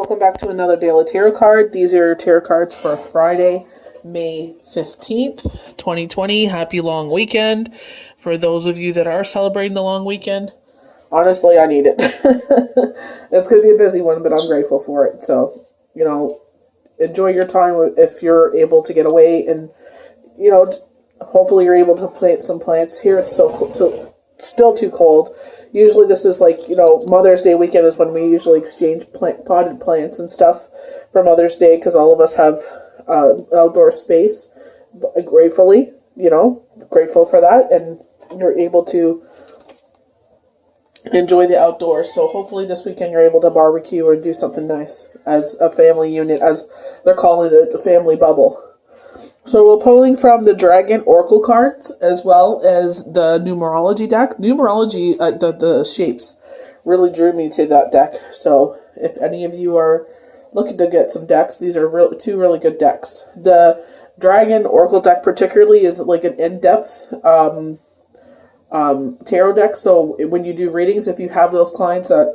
welcome back to another daily tarot card. These are tarot cards for Friday, May 15th, 2020. Happy long weekend. For those of you that are celebrating the long weekend, honestly, I need it. It's going to be a busy one, but I'm grateful for it. So, enjoy your time if you're able to get away and, hopefully you're able to plant some plants. Here it's still too cold. Usually this is like, Mother's Day weekend is when we usually exchange potted plants and stuff for Mother's Day because all of us have outdoor space. Gratefully, grateful for that, and you're able to enjoy the outdoors. So hopefully this weekend you're able to barbecue or do something nice as a family unit, as they're calling it, a family bubble. So we're pulling from the Dragon Oracle cards as well as the numerology deck. Numerology, the shapes really drew me to that deck. So if any of you are looking to get some decks, these are two really good decks. The Dragon Oracle deck particularly is like an in-depth tarot deck. So when you do readings, if you have those clients that,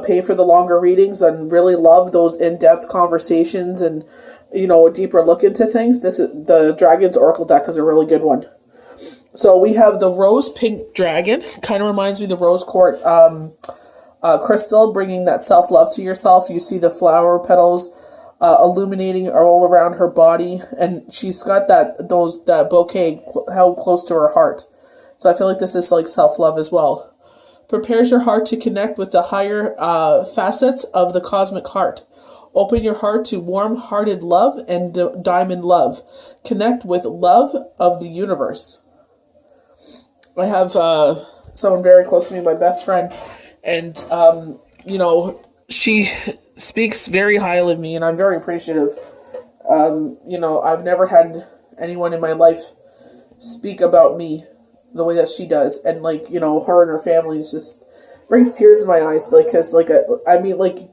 pay for the longer readings and really love those in-depth conversations and a deeper look into things, the Dragon's Oracle deck is a really good one. So we have the Rose Pink Dragon. Kind of reminds me of the Rose Quartz crystal, bringing that self-love to yourself. You see the flower petals illuminating all around her body, and she's got that bouquet held close to her heart. So I feel like this is like self-love as well. Prepares your heart to connect with the higher facets of the cosmic heart. Open your heart to warm-hearted love and diamond love. Connect with love of the universe. I have someone very close to me, my best friend, and, she speaks very highly of me, and I'm very appreciative. I've never had anyone in my life speak about me the way that she does, and, her and her family is just brings tears in my eyes, because,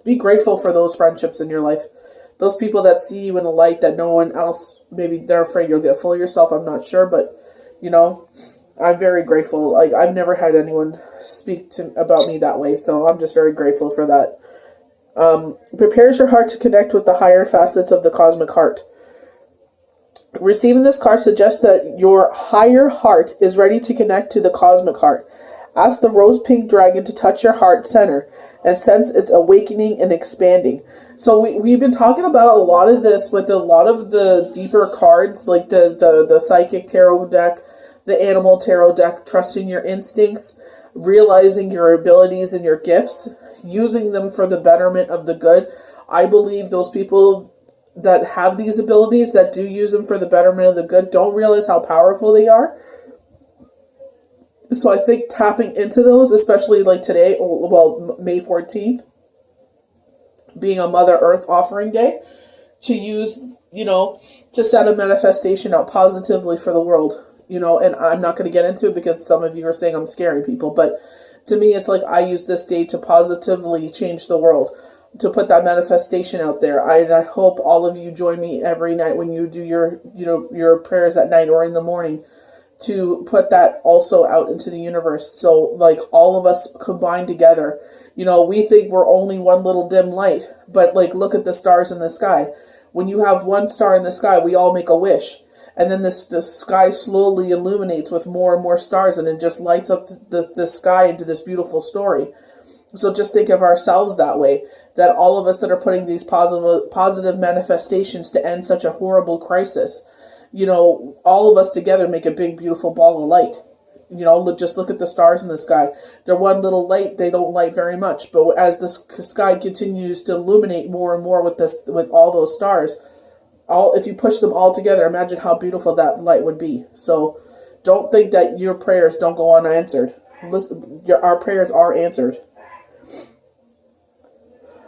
be grateful for those friendships in your life. Those people that see you in a light that no one else, maybe they're afraid you'll get full of yourself, I'm not sure, but, I'm very grateful. I've never had anyone speak about me that way, so I'm just very grateful for that. Prepares your heart to connect with the higher facets of the cosmic heart. Receiving this card suggests that your higher heart is ready to connect to the cosmic heart. Ask the Rose Pink Dragon to touch your heart center and sense its awakening and expanding. So we've been talking about a lot of this with a lot of the deeper cards, like the Psychic Tarot deck, the Animal Tarot deck, trusting your instincts, realizing your abilities and your gifts, using them for the betterment of the good. I believe those people that have these abilities, that do use them for the betterment of the good, don't realize how powerful they are. So I think tapping into those, especially like today, May 14th, being a Mother Earth offering day, to use, to send a manifestation out positively for the world, and I'm not going to get into it because some of you are saying I'm scaring people, but to me, it's like I use this day to positively change the world, to put that manifestation out there. I hope all of you join me every night when you do your prayers at night or in the morning, to put that also out into the universe. So all of us combined together, we think we're only one little dim light, but look at the stars in the sky. When you have one star in the sky, we all make a wish. And then the sky slowly illuminates with more and more stars, and it just lights up the sky into this beautiful story. So just think of ourselves that way, that all of us that are putting these positive manifestations to end such a horrible crisis, all of us together make a big, beautiful ball of light. Just look at the stars in the sky. They're one little light. They don't light very much. But as the sky continues to illuminate more and more with all those stars, if you push them all together, imagine how beautiful that light would be. So don't think that your prayers don't go unanswered. Our prayers are answered.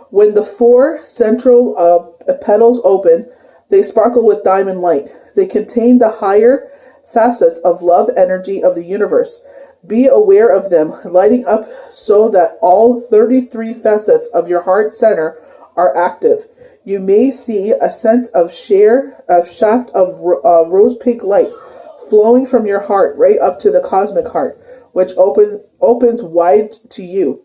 When the 4 central petals open, they sparkle with diamond light. They contain the higher facets of love energy of the universe. Be aware of them, lighting up so that all 33 facets of your heart center are active. You may see a sense of shaft of rose pink light flowing from your heart right up to the cosmic heart, which opens wide to you.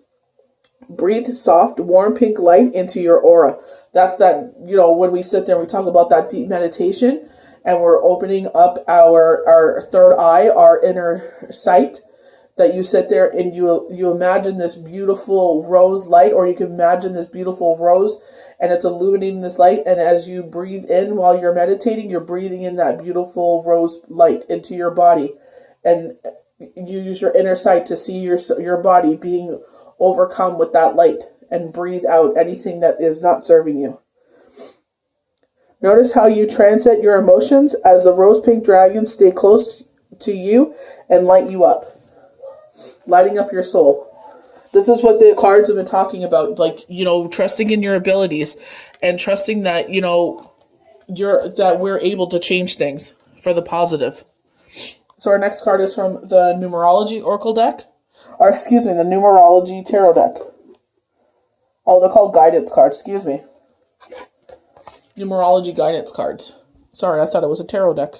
Breathe soft, warm pink light into your aura. That's that, when we sit there and we talk about that deep meditation and we're opening up our third eye, our inner sight, that you sit there and you imagine this beautiful rose light, or you can imagine this beautiful rose and it's illuminating this light, and as you breathe in while you're meditating, you're breathing in that beautiful rose light into your body, and you use your inner sight to see your body being overcome with that light, and breathe out anything that is not serving you. Notice how you transcend your emotions as the rose pink dragons stay close to you and light you up, lighting up your soul. This is what the cards have been talking about, like, trusting in your abilities and trusting that, that we're able to change things for the positive. So our next card is from the numerology oracle deck. Or, excuse me, the numerology tarot deck. Oh, they're called guidance cards, excuse me. Numerology guidance cards. Sorry, I thought it was a tarot deck.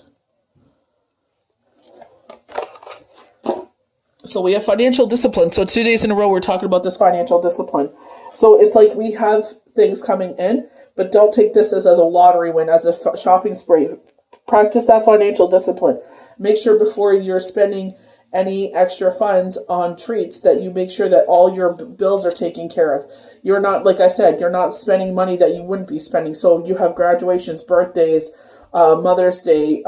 So we have financial discipline. So 2 days in a row we're talking about this financial discipline. So it's like we have things coming in, but don't take this as a lottery win, as a shopping spree. Practice that financial discipline. Make sure before you're spending any extra funds on treats that you make sure that all your bills are taken care of. You're not, like I said, you're not spending money that you wouldn't be spending. So you have graduations, birthdays, Mother's Day,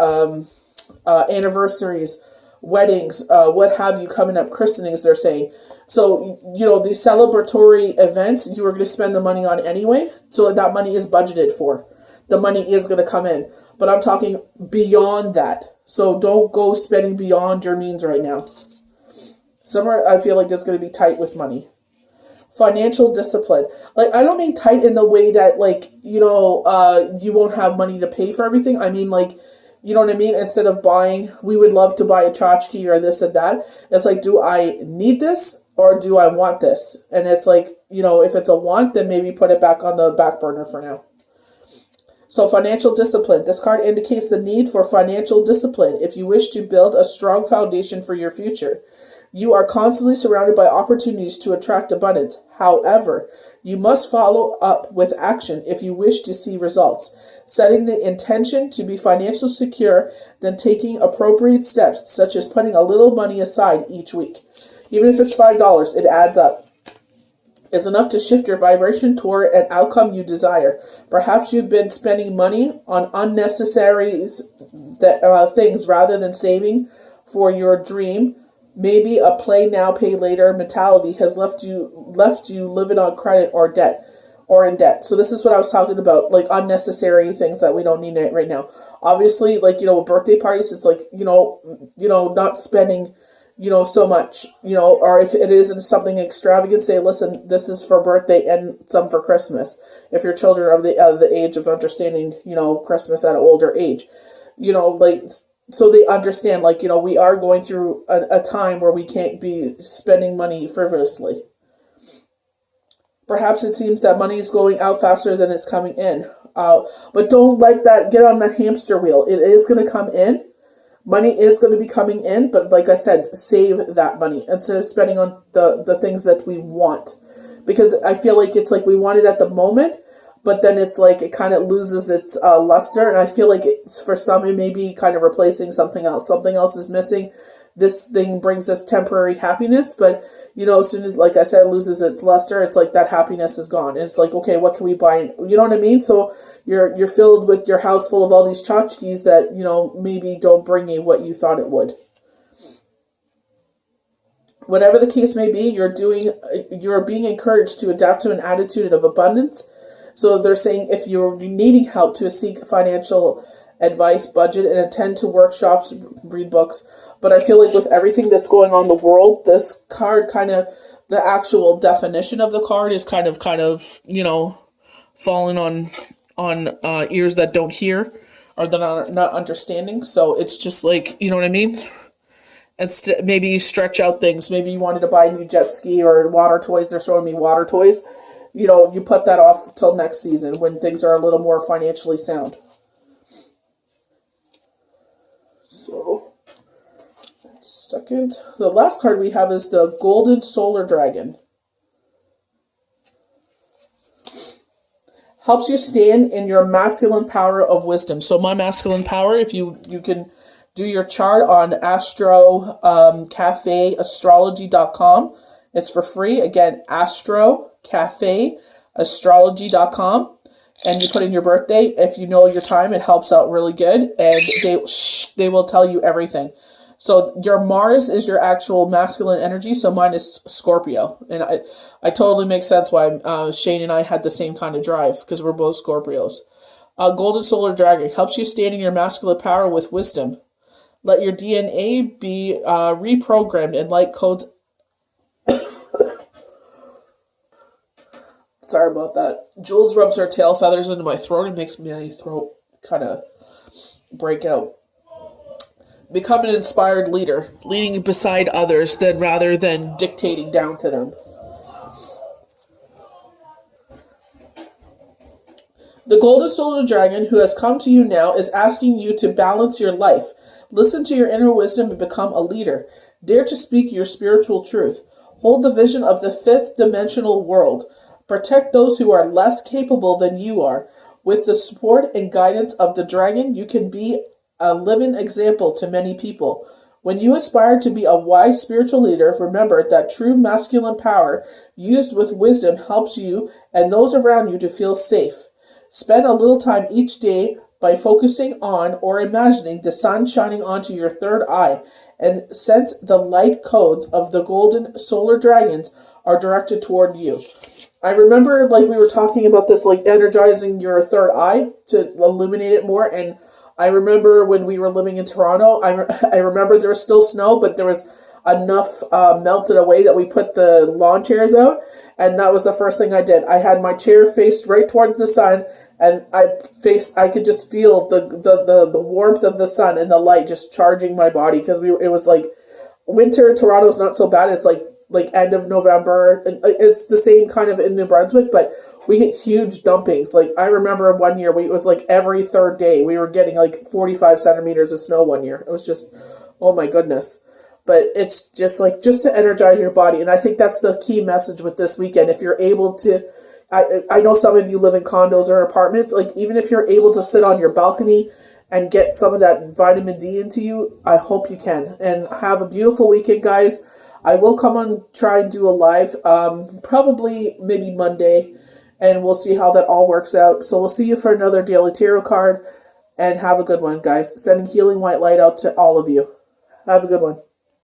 anniversaries, weddings, what have you coming up, christenings, they're saying. So, these celebratory events, you are going to spend the money on anyway. So that money is budgeted for. The money is going to come in. But I'm talking beyond that. So don't go spending beyond your means right now. Summer, I feel like, is going to be tight with money. Financial discipline. Like, I don't mean tight in the way that, like, you won't have money to pay for everything. I mean, like, you know what I mean? Instead of buying, we would love to buy a tchotchke or this and that. It's like, do I need this or do I want this? And it's like, if it's a want, then maybe put it back on the back burner for now. So financial discipline. This card indicates the need for financial discipline if you wish to build a strong foundation for your future. You are constantly surrounded by opportunities to attract abundance. However, you must follow up with action if you wish to see results. Setting the intention to be financially secure, then taking appropriate steps, such as putting a little money aside each week. Even if it's $5, it adds up. It's enough to shift your vibration toward an outcome you desire. Perhaps you've been spending money on unnecessary things rather than saving for your dream. Maybe a play now, pay later mentality has left you living on credit or in debt. So this is what I was talking about, like unnecessary things that we don't need right now. Obviously, like, with birthday parties, it's like, not spending, so much, or if it isn't something extravagant, say, listen, this is for birthday and some for Christmas. If your children are of the age of understanding, Christmas at an older age, so they understand, like, we are going through a time where we can't be spending money frivolously. Perhaps it seems that money is going out faster than it's coming in. But don't let that get on the hamster wheel. It is going to come in. Money is going to be coming in, but like I said, save that money instead of spending on the things that we want. Because I feel like it's like we want it at the moment, but then it's like it kind of loses its luster. And I feel like for some, it may be kind of replacing something else. Something else is missing. This thing brings us temporary happiness, but, as soon as, like I said, it loses its luster, it's like that happiness is gone. And it's like, okay, what can we buy? You know what I mean? So you're filled with your house full of all these tchotchkes that, maybe don't bring you what you thought it would. Whatever the case may be, you're being encouraged to adapt to an attitude of abundance. So they're saying if you're needing help to seek financial advice, budget, and attend to workshops, read books. But I feel like with everything that's going on in the world, this card the actual definition of the card is kind of, falling on ears that don't hear or that are not understanding. So it's just like, you know what I mean? And maybe you stretch out things. Maybe you wanted to buy a new jet ski or water toys. They're showing me water toys. You put that off till next season when things are a little more financially sound. So, second. The last card we have is the Golden Solar Dragon. helps you stand in your masculine power of wisdom. So my masculine power, if you can do your chart on Astro Cafe Astrology.com. It's for free. Again, Astro Cafe Astrology.com. And you put in your birthday. If you know your time, it helps out really good. And they will tell you everything. So your Mars is your actual masculine energy. So mine is Scorpio. And I totally makes sense why Shane and I had the same kind of drive, because we're both Scorpios. Golden Solar Dragon helps you stand in your masculine power with wisdom. Let your DNA be reprogrammed and light codes. Sorry about that. Jules rubs her tail feathers into my throat and makes my throat kind of break out. Become an inspired leader, leading beside others rather than dictating down to them. The Golden Solar Dragon, who has come to you now, is asking you to balance your life. Listen to your inner wisdom and become a leader. Dare to speak your spiritual truth. Hold the vision of the fifth dimensional world. Protect those who are less capable than you are. With the support and guidance of the dragon, you can be a living example to many people. When you aspire to be a wise spiritual leader, remember that true masculine power used with wisdom helps you and those around you to feel safe. Spend a little time each day by focusing on or imagining the sun shining onto your third eye, and sense the light codes of the golden solar dragons are directed toward you. I remember, like, we were talking about this, like, energizing your third eye to illuminate it more, and I remember when we were living in Toronto, I remember there was still snow, but there was enough melted away that we put the lawn chairs out, and that was the first thing I did. I had my chair faced right towards the sun, and I could just feel the warmth of the sun and the light just charging my body, because it was like winter. Toronto's not so bad. It's like end of November, and it's the same kind of in New Brunswick, but we get huge dumpings. Like, I remember one year it was like every third day we were getting like 45 centimeters of snow one year. It was just, oh my goodness. But it's just to energize your body. And I think that's the key message with this weekend. If you're able to, I know some of you live in condos or apartments, like, even if you're able to sit on your balcony and get some of that vitamin D into you, I hope you can. And have a beautiful weekend, guys. I will come on, try and do a live, probably maybe Monday, and we'll see how that all works out. So we'll see you for another Daily Tarot card, and have a good one, guys. Sending healing white light out to all of you. Have a good one.